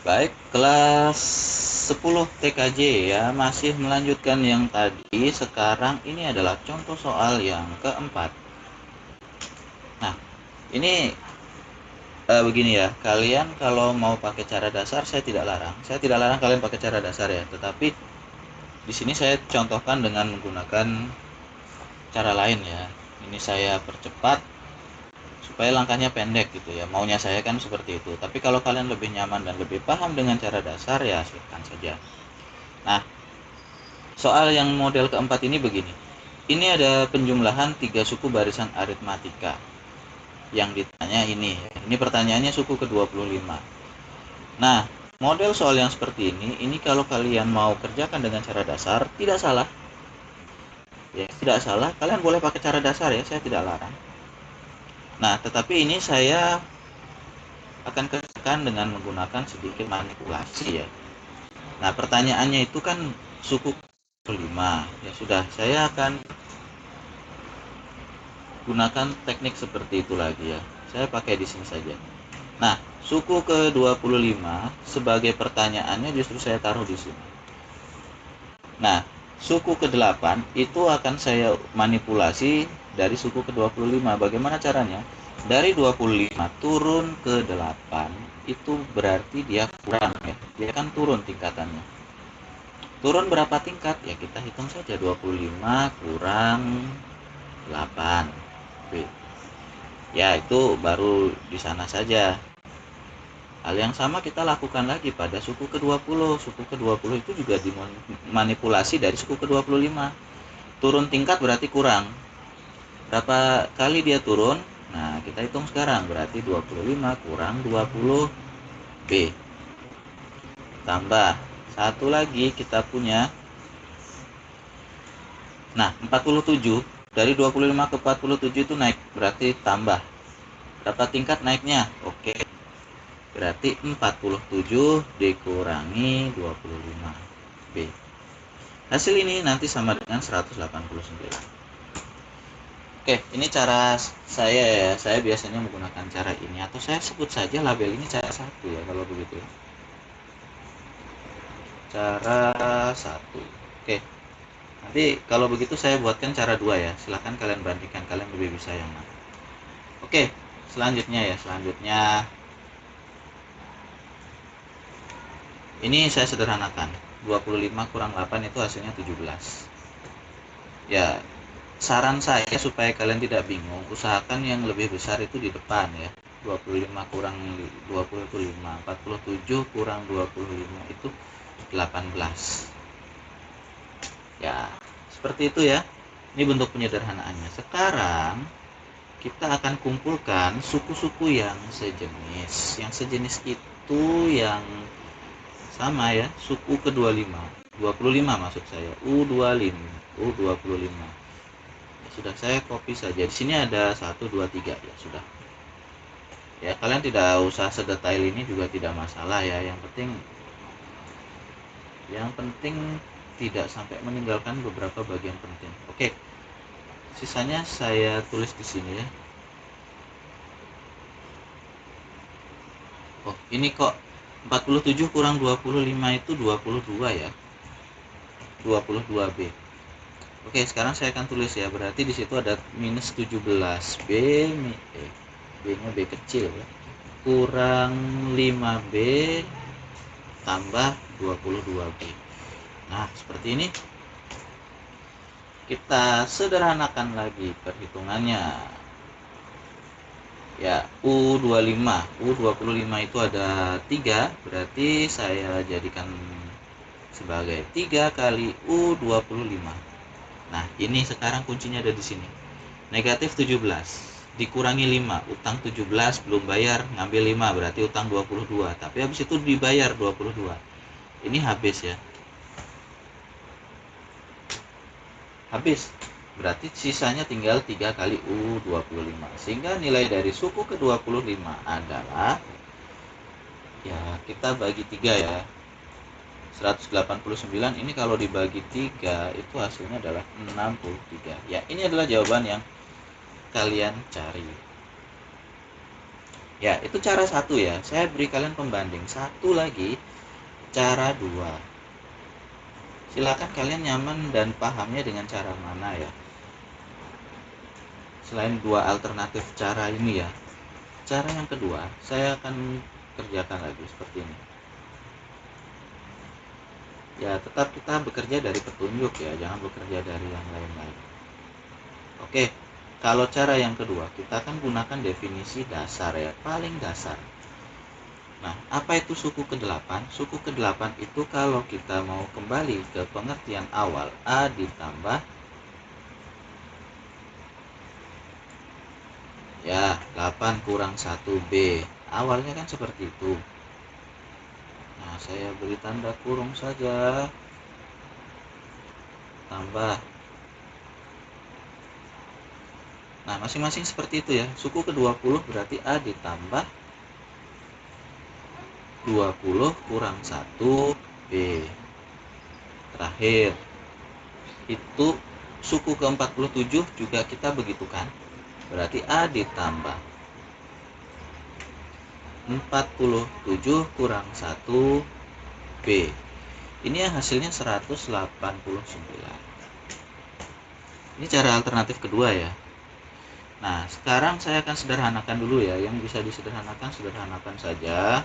Baik, kelas 10 TKJ ya, masih melanjutkan yang tadi. Sekarang ini adalah contoh soal yang keempat. Nah, ini begini ya, kalian kalau mau pakai cara dasar saya tidak larang. Saya tidak larang kalian pakai cara dasar ya, tetapi di sini saya contohkan dengan menggunakan cara lain ya. Ini saya percepat supaya langkahnya pendek gitu ya. Maunya saya kan seperti itu. Tapi kalau kalian lebih nyaman dan lebih paham dengan cara dasar ya silakan saja. Nah, soal yang model keempat ini begini. Ini ada penjumlahan 3 suku barisan aritmatika. Yang ditanya ini pertanyaannya suku ke-25. Nah, model soal yang seperti ini kalau kalian mau kerjakan dengan cara dasar, tidak salah. Ya, tidak salah, kalian boleh pakai cara dasar ya, saya tidak larang. Nah, tetapi ini saya akan kerjakan dengan menggunakan sedikit manipulasi ya. Nah, pertanyaannya itu kan suku ke-5. Ya sudah, saya akan gunakan teknik seperti itu lagi ya. Saya pakai di sini saja. Nah, suku ke-25 sebagai pertanyaannya justru saya taruh di sini. Nah, suku ke-8 itu akan saya manipulasi dari suku ke-25. Bagaimana caranya? Dari 25 turun ke 8 itu berarti dia kurang ya. Dia kan turun tingkatannya. Turun berapa tingkat? Ya kita hitung saja 25 kurang 8 B. Ya, itu baru di sana saja. Hal yang sama kita lakukan lagi pada suku ke-20. Suku ke-20 itu juga dimanipulasi dari suku ke-25. Turun tingkat berarti kurang. Berapa kali dia turun? Nah, kita hitung sekarang. Berarti 25 kurang 20 B. Tambah. Satu lagi kita punya. Nah, 47. Dari 25 ke 47 itu naik. Berarti tambah. Berapa tingkat naiknya? Oke. Berarti 47 dikurangi 25 B. Hasil ini nanti sama dengan 189. Oke, ini cara saya ya. Saya biasanya menggunakan cara ini, atau saya sebut saja label ini cara 1 ya kalau begitu. Cara 1. Oke. Nanti kalau begitu saya buatkan cara 2 ya. Silahkan kalian bandingkan, kalian lebih bisa yang mana. Oke, selanjutnya ya. Ini saya sederhanakan. 25 kurang 8 itu hasilnya 17. Ya, saran saya supaya kalian tidak bingung, usahakan yang lebih besar itu di depan ya. 25 kurang 20 itu 5, 47 kurang 25 itu 18. Ya, seperti itu ya. Ini bentuk penyederhanaannya. Sekarang kita akan kumpulkan suku-suku yang sejenis. Yang sejenis itu yang sama ya, suku ke-25. 25 maksud saya. U25, U25. Ya, sudah, saya copy saja. Di sini ada 1 2 3 ya sudah. Ya, kalian tidak usah sedetail ini juga tidak masalah ya. Yang penting tidak sampai meninggalkan beberapa bagian penting. Oke. Sisanya saya tulis di sini ya. Oh, ini kok 47 kurang 25 itu 22 ya. 22B. Oke, sekarang saya akan tulis ya. Berarti di situ ada minus 17 B, B-nya B kecil ya. Kurang 5B tambah 22B. Nah, seperti ini. Kita sederhanakan lagi perhitungannya. Ya, U25 itu ada 3, berarti saya jadikan sebagai 3 kali U25. Nah, ini sekarang kuncinya ada di sini. Negatif 17 dikurangi 5, utang 17 belum bayar, ngambil 5 berarti utang 22. Tapi habis itu dibayar 22. Ini habis ya. Habis. Berarti sisanya tinggal 3 kali U25. Sehingga nilai dari suku ke-25 adalah, ya kita bagi 3 ya. 189 ini kalau dibagi 3 itu hasilnya adalah 63. Ya, ini adalah jawaban yang kalian cari. Ya, itu cara satu ya. Saya beri kalian pembanding. Satu lagi, cara dua. Silakan kalian nyaman dan pahamnya dengan cara mana ya. Selain dua alternatif cara ini ya. Cara yang kedua, saya akan kerjakan lagi seperti ini. Ya, tetap kita bekerja dari petunjuk ya, jangan bekerja dari yang lain-lain. Oke, kalau cara yang kedua, kita akan gunakan definisi dasar ya, paling dasar. Nah, apa itu suku ke-8? Suku ke-8 itu kalau kita mau kembali ke pengertian awal, A ditambah ya 8 kurang 1B. Awalnya kan seperti itu. Nah, saya beri tanda kurung saja. Tambah. Nah, masing-masing seperti itu ya. Suku ke-20 berarti A ditambah 20 kurang 1B. Terakhir, itu suku ke-47 juga kita begitukan. Berarti A ditambah 47 kurang 1B. Ini yang hasilnya 189. Ini cara alternatif kedua ya. Nah, sekarang saya akan sederhanakan dulu ya. Yang bisa disederhanakan, sederhanakan saja.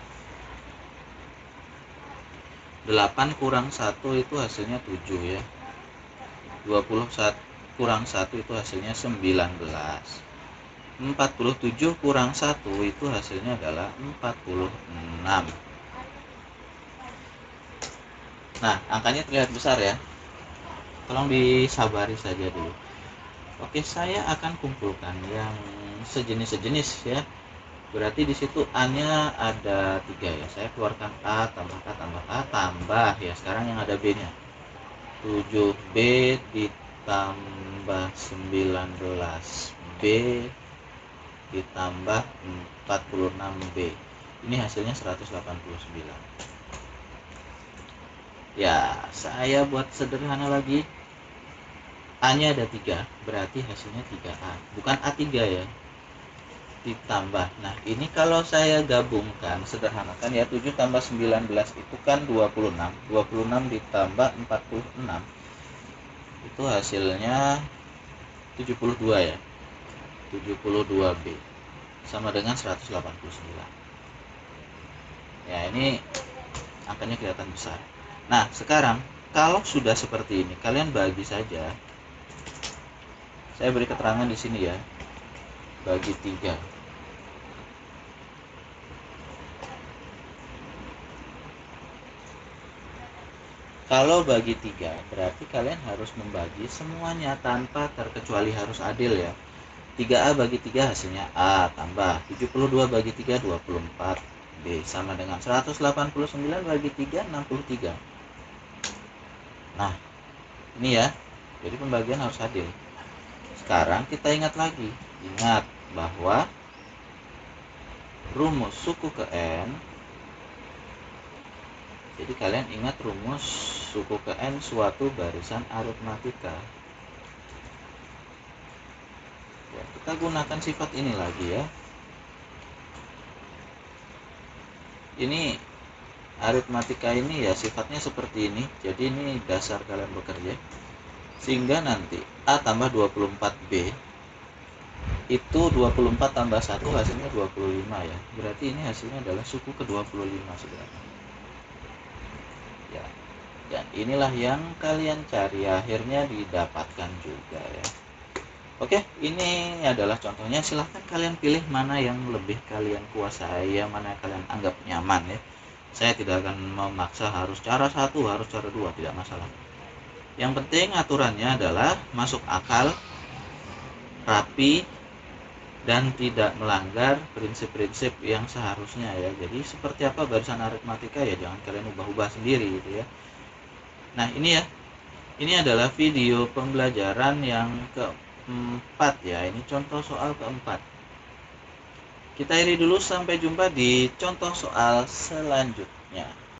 8 kurang 1 itu hasilnya 7 ya. 21 kurang 1 itu hasilnya 19. 47 kurang 1 itu hasilnya adalah 46. Nah, angkanya terlihat besar ya. Tolong disabari saja dulu. Oke, saya akan kumpulkan yang sejenis-sejenis ya. Berarti di situ A-nya ada 3 ya. Saya keluarkan A tambah A tambah A tambah ya. Sekarang yang ada B-nya. 7B ditambah 19B ditambah 46B. Ini hasilnya 189. Ya, saya buat sederhana lagi. A-nya ada 3, berarti hasilnya 3A. Bukan A3 ya. Ditambah. Nah, ini kalau saya gabungkan, sederhanakan ya, 7 tambah 19 itu kan 26. 26 ditambah 46. Itu hasilnya 72 ya. 72B. Sama dengan 189. Ya, ini angkanya kelihatan besar. Nah, sekarang kalau sudah seperti ini, kalian bagi saja. Saya beri keterangan di sini ya. Bagi 3. Kalau bagi 3, berarti kalian harus membagi semuanya tanpa terkecuali, harus adil ya. 3A bagi 3 hasilnya A tambah 72 bagi 3 24. B sama dengan 189 bagi 3 63. Nah, ini ya. Jadi pembagian harus adil. Sekarang kita ingat lagi. Ingat bahwa rumus suku ke N. Jadi kalian ingat rumus suku ke N suatu barisan aritmatika. Ya, kita gunakan sifat ini lagi ya. Ini aritmatika ini ya sifatnya seperti ini. Jadi ini dasar kalian bekerja. Sehingga nanti A tambah 24B itu 24 tambah 1 hasilnya 25 ya. Berarti ini hasilnya adalah suku ke-25 sebenarnya. Ya. Dan inilah yang kalian cari, akhirnya didapatkan juga ya. Oke, ini adalah contohnya. Silahkan kalian pilih mana yang lebih kalian kuasai, yang mana yang kalian anggap nyaman ya. Saya tidak akan memaksa harus cara satu, harus cara dua, tidak masalah. Yang penting aturannya adalah masuk akal, rapi, dan tidak melanggar prinsip-prinsip yang seharusnya ya. Jadi seperti apa barisan aritmatika ya, jangan kalian ubah-ubah sendiri gitu ya. Nah, ini ya. Ini adalah video pembelajaran yang keempat ya. Ini contoh soal keempat. Kita akhiri dulu, sampai jumpa di contoh soal selanjutnya.